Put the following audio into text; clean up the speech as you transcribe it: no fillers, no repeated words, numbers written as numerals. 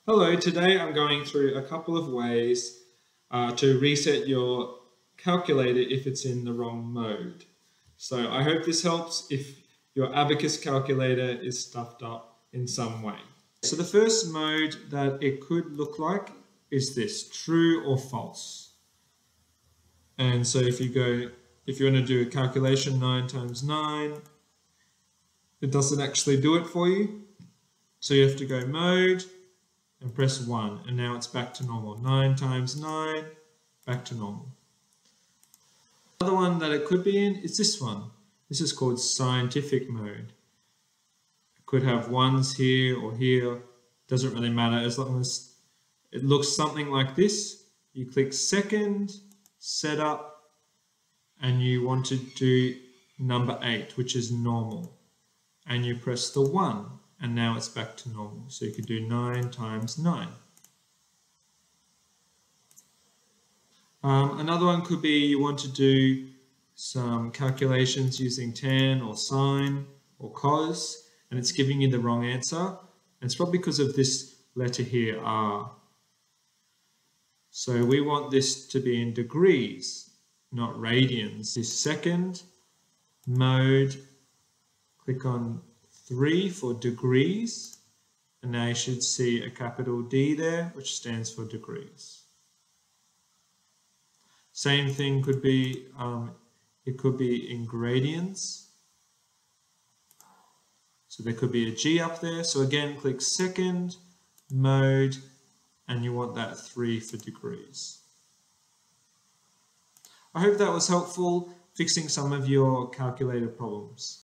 Hello, today I'm going through a couple of ways to reset your calculator if it's in the wrong mode. So I hope this helps if your Abacus calculator is stuffed up in some way. So the first mode that it could look like is this, true or false. And so if you want to do a calculation 9 times 9, it doesn't actually do it for you. So you have to go mode and press 1, and now it's back to normal. 9 times 9, back to normal. Another one that it could be in is this one. This is called scientific mode. It could have ones here or here, doesn't really matter as long as it looks something like this. You click second, setup, and you want to do number 8, which is normal. And you press the 1. And now it's back to normal. So you could do 9 times 9. Another one could be you want to do some calculations using tan or sine or cos, and it's giving you the wrong answer. And it's probably because of this letter here, R. So we want this to be in degrees, not radians. This second mode, click on 3 for degrees, and now you should see a capital D there, which stands for degrees. Same thing could be, it could be in gradients. So there could be a G up there. So again, click second, mode, and you want that 3 for degrees. I hope that was helpful fixing some of your calculator problems.